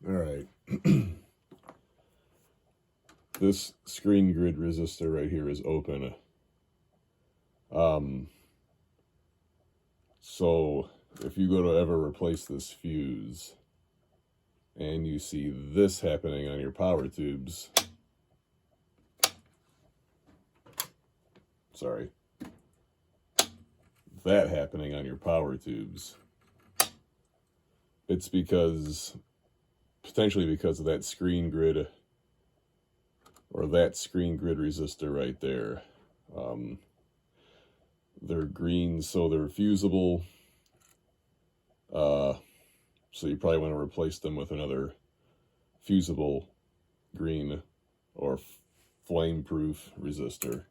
All right. This screen grid resistor right here is open. So if you go to ever replace this fuse and you see this happening on your power tubes, sorry, that happening on your power tubes, it's potentially because of that screen grid, or that screen grid resistor right there. They're green, so they're fusible. So you probably want to replace them with another fusible green or flame-proof resistor.